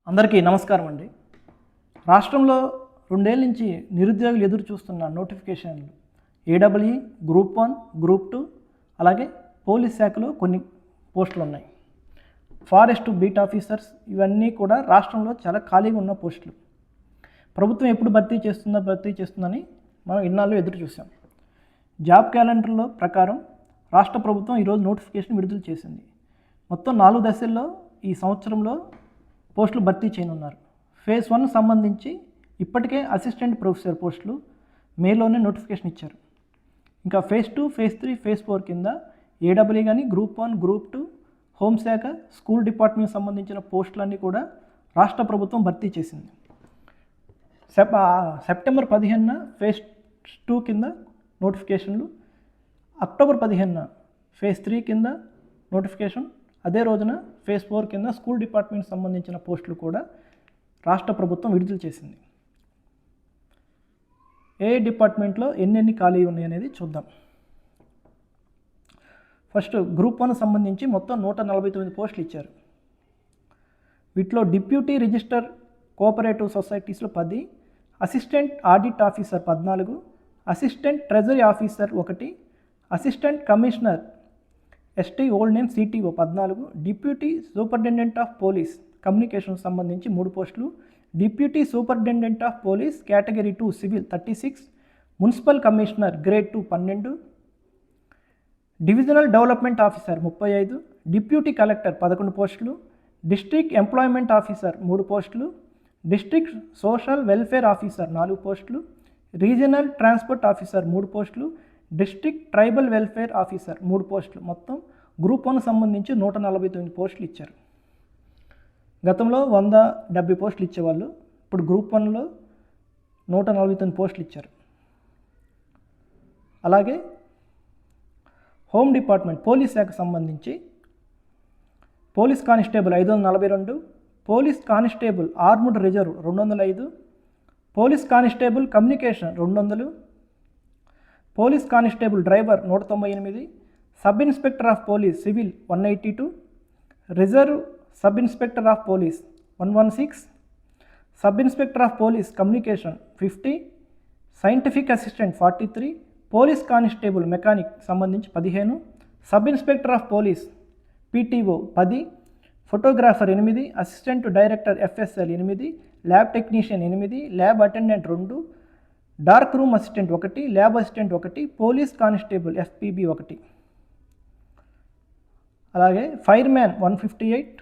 అందరికీ నమస్కారం అండి. రాష్ట్రంలో 2 ఏళ్ల నుంచి నిరుద్యోగులు ఎదురు చూస్తున్న నోటిఫికేషన్లు ఏడబ్ల్యూఈ, గ్రూప్ 1, గ్రూప్ 2 అలాగే పోలీస్ శాఖలో కొన్ని పోస్టులు ఉన్నాయి. ఫారెస్ట్ బీట్ ఆఫీసర్స్ ఇవన్నీ కూడా రాష్ట్రంలో చాలా ఖాళీగా ఉన్న పోస్టులు. ప్రభుత్వం ఎప్పుడు భర్తీ చేస్తుందని మనం ఇన్నాళ్ళు ఎదురు చూసాం. జాబ్ క్యాలెండర్లో ప్రకారం రాష్ట్ర ప్రభుత్వం ఈరోజు నోటిఫికేషన్ విడుదల చేసింది. మొత్తం 4 దశల్లో ఈ సంవత్సరంలో పోస్టులు భర్తీ చేయనున్నారు. ఫేజ్ 1 సంబంధించి ఇప్పటికే అసిస్టెంట్ ప్రొఫెసర్ పోస్టులు మేలోనే నోటిఫికేషన్ ఇచ్చారు. ఇంకా ఫేజ్ 2, ఫేజ్ 3, ఫేజ్ 4 కింద ఏడబ్ల్యూ కానీ గ్రూప్ 1, గ్రూప్ 2, హోంశాఖ, స్కూల్ డిపార్ట్మెంట్ సంబంధించిన పోస్టులన్నీ కూడా రాష్ట్ర ప్రభుత్వం భర్తీ చేసింది. సెప్టెంబర్ 15న ఫేజ్ 2 కింద నోటిఫికేషన్లు, అక్టోబర్ 15న ఫేజ్ 3 కింద నోటిఫికేషన్, అదే రోజున ఫేజ్ 4 కింద స్కూల్ డిపార్ట్మెంట్ సంబంధించిన పోస్టులు కూడా రాష్ట్ర ప్రభుత్వం విడుదల చేసింది. ఏ డిపార్ట్మెంట్లో ఎన్ని ఖాళీ ఉన్నాయి అనేది చూద్దాం. ఫస్ట్ గ్రూప్ 1 సంబంధించి మొత్తం 149 పోస్టులు ఇచ్చారు. వీటిలో డిప్యూటీ రిజిస్టర్ కోఆపరేటివ్ సొసైటీస్లో 10, assistant audit officer 14, assistant treasury officer 1, assistant commissioner ST old name CTO 14, deputy superintendent of police communication సంబంధించి 3 పోస్టులు, deputy superintendent of police category 2 civil 36, municipal commissioner grade 2 12, divisional development officer 35, deputy collector 11 పోస్టులు, district employment officer 3 పోస్టులు, district social welfare officer 4 పోస్టులు, regional transport officer 3 పోస్టులు, district tribal welfare officer 3 పోస్టులు. మొత్తం group 1 సంబంధించి 149 పోస్టులు ఇచ్చారు. గతంలో 170 పోస్టులు ఇచ్చేవాళ్ళు, ఇప్పుడు గ్రూప్ 1లో 149 పోస్టులు ఇచ్చారు. అలాగే హోమ్ డిపార్ట్మెంట్ పోలీస్ శాఖ సంబంధించి police constable 542, police constable armed reserve 205, police constable communication 200, police constable driver 198, sub inspector of police civil 182, reserve sub inspector of police 116, sub inspector of police communication 50, scientific assistant 43, police constable mechanic సంబంధించి 15, sub inspector of police PTO 10, photographer 8, assistant director FSL 8, lab technician 8, lab attendant 2, dark room assistant 1, lab assistant 1, police constable ఎఫ్పీబీ 1. అలాగే fire man 158,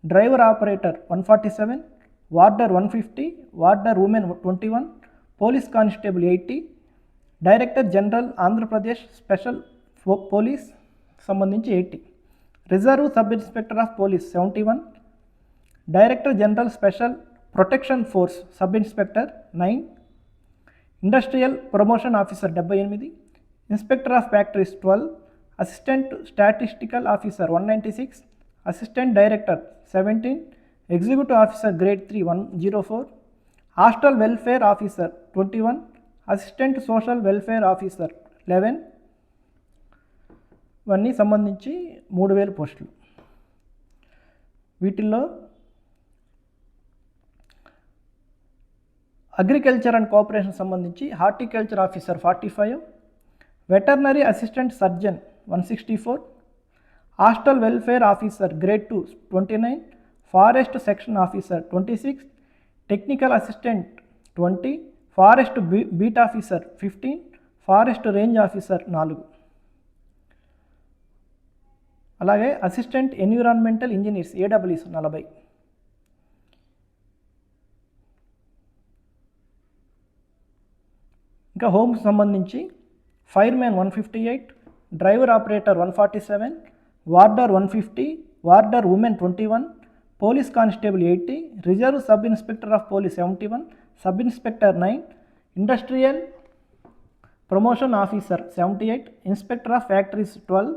driver operator 147, warder 150, warder women 21, police constable 80, director general Andhra Pradesh special police సంబంధించి 80, reserve sub inspector of police 71, director general special protection force sub inspector 9, industrial promotion officer 78, inspector of factories 12, assistant statistical officer 196, assistant director 17, executive officer grade 3 104, hostel welfare officer 21, assistant social welfare officer 11. ఇవన్నీ సంబంధించి 3000 పోస్టులు. వీటిల్లో agriculture and cooperation సంబంధించి horticulture officer 45, veterinary assistant surgeon 164, hostel welfare officer grade 2 29, forest section officer 26, technical assistant 20, forest beat officer 15, forest range officer 4. అలాగే assistant environmental engineers AWS 40. ఇంకా home సంబంధించి fire man 158, driver operator 147, warder 150, warder women 21, police constable 80, reserve sub inspector of police 71, sub inspector 9, industrial promotion officer 78, inspector of factories 12,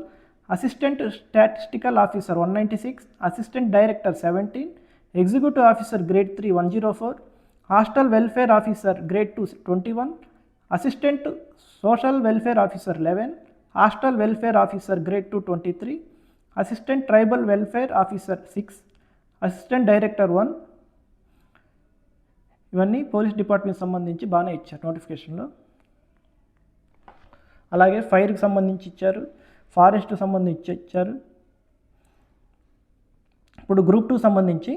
assistant statistical officer 196, assistant director 17, executive officer grade 3 104, hostel welfare officer grade 2 21, assistant social welfare officer 11, hostel welfare officer grade 2 23, assistant tribal welfare officer 6, assistant director 1, ఇవన్నీ police department సంబంధించి బాగానే ఇచ్చారు నోటిఫికేషన్లో. అలాగే ఫైర్కి సంబంధించి ఇచ్చారు, forest సంబంధించి ఇచ్చారు. ఇప్పుడు గ్రూప్ 2 సంబంధించి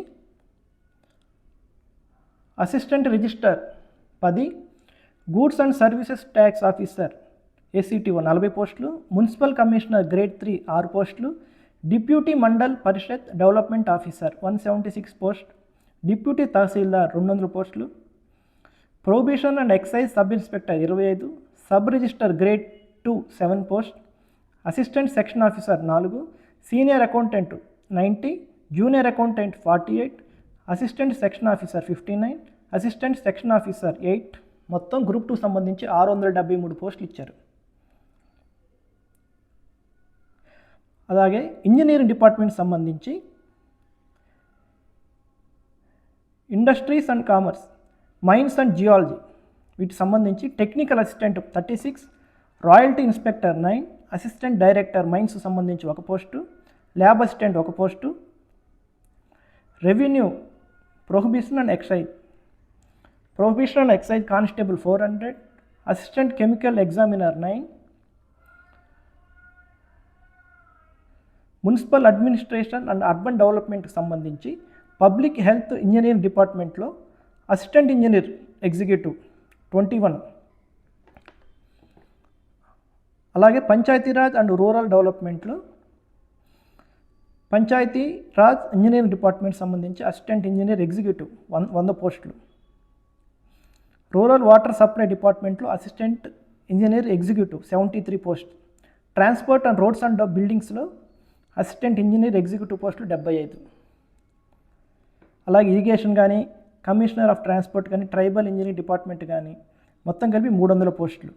assistant register 10, goods and services tax officer ACTO 40 పోస్టులు, మున్సిపల్ కమిషనర్ గ్రేడ్ 3 6 పోస్టులు, deputy mandal parishad development officer 176 post, deputy tahsildar 200 పోస్టులు, prohibition and excise sub inspector 25, sub register grade 2 7 post, assistant section officer 4, senior accountant 90, junior accountant 48, assistant section officer 59, assistant section officer 8. మొత్తం group 2 సంబంధించి 673 పోస్టులు ఇచ్చారు. అలాగే engineering department సంబంధించి industries and commerce, mines and geology వీటికి సంబంధించి technical assistant 36, royalty inspector 9, assistant director mines సంబంధించి 1 post, lab assistant 1 post, revenue prohibition and excise constable 400, assistant chemical examiner 9, municipal administration and urban డెవలప్మెంట్కి సంబంధించి public health engineering డిపార్ట్మెంట్లో assistant engineer executive 21. అలాగే Panchayati Raj and rural డెవలప్మెంట్లో Panchayati Raj engineering department సంబంధించి assistant engineer executive 100 పోస్టులు, rural water supply డిపార్ట్మెంట్లో assistant engineer executive 73 post, transport and roads and బిల్డింగ్స్లో assistant engineer executive పోస్టులు 75. అలాగే ఇరిగేషన్ కానీ, కమిషనర్ ఆఫ్ ట్రాన్స్పోర్ట్ కానీ, ట్రైబల్ ఇంజనీరింగ్ డిపార్ట్మెంట్ కానీ మొత్తం కలిపి 300 పోస్టులు.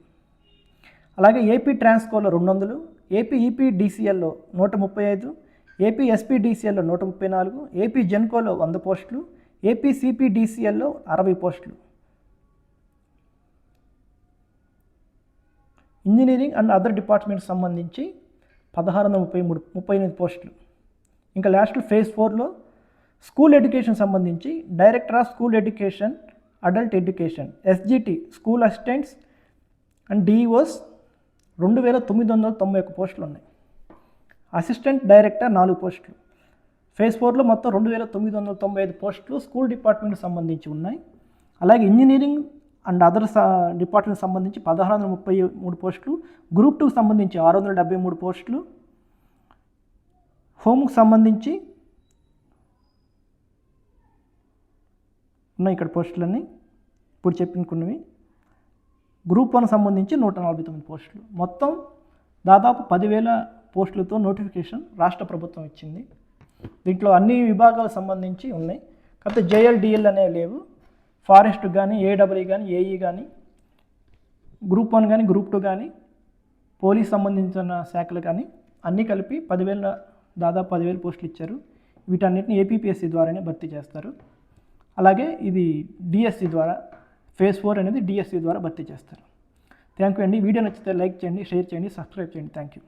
అలాగే ఏపీ ట్రాన్స్కోలో 200, ఏపీ ఈపీడీసీఎల్లో 135, ఏపీ ఎస్పీడీసీఎల్లో 134, ఏపీ జెన్కోలో 100 పోస్టులు, ఏపీ సిపిడిసిఎల్లో 60 పోస్టులు. ఇంజనీరింగ్ అండ్ అదర్ డిపార్ట్మెంట్కి సంబంధించి 1638 పోస్టులు. ఇంకా లాస్ట్ ఫేజ్ 4లో స్కూల్ ఎడ్యుకేషన్ సంబంధించి director of school education adult education SGT school assistants and DEOs 2991 పోస్టులు ఉన్నాయి. అసిస్టెంట్ డైరెక్టర్ 4 పోస్టులు. ఫేజ్ 4లో మొత్తం 2995 పోస్టులు స్కూల్ డిపార్ట్మెంట్కి సంబంధించి ఉన్నాయి. అలాగే ఇంజనీరింగ్ అండ్ అదర్ డిపార్ట్మెంట్ సంబంధించి 1633 పోస్టులు, గ్రూప్ 2కి సంబంధించి 673 పోస్టులు, హోమ్కి సంబంధించి ఉన్నాయి ఇక్కడ పోస్టులన్నీ ఇప్పుడు చెప్పినవి. గ్రూప్ 1 సంబంధించి 149 పోస్టులు. మొత్తం దాదాపు 10,000 పోస్టులతో నోటిఫికేషన్ రాష్ట్ర ప్రభుత్వం ఇచ్చింది. దీంట్లో అన్ని విభాగాలకు సంబంధించి ఉన్నాయి. కాకపోతే JLDL అనేవి లేవు. ఫారెస్ట్ కానీ, AEE కానీ, AE కానీ, గ్రూప్ 1 కానీ, గ్రూప్ 2 కానీ, పోలీస్ సంబంధించిన శాఖలు కానీ అన్నీ కలిపి దాదాపు 10,000 పోస్టులు ఇచ్చారు. వీటన్నిటిని APPSC ద్వారానే భర్తీ చేస్తారు. అలాగే ఇది DSC ద్వారా, ఫేజ్ 4 అనేది DSC ద్వారా భర్తీ చేస్తారు. థ్యాంక్ యూ అండి. వీడియో నచ్చితే లైక్ చేయండి, షేర్ చేయండి, సబ్స్క్రైబ్ చేయండి. Thank you.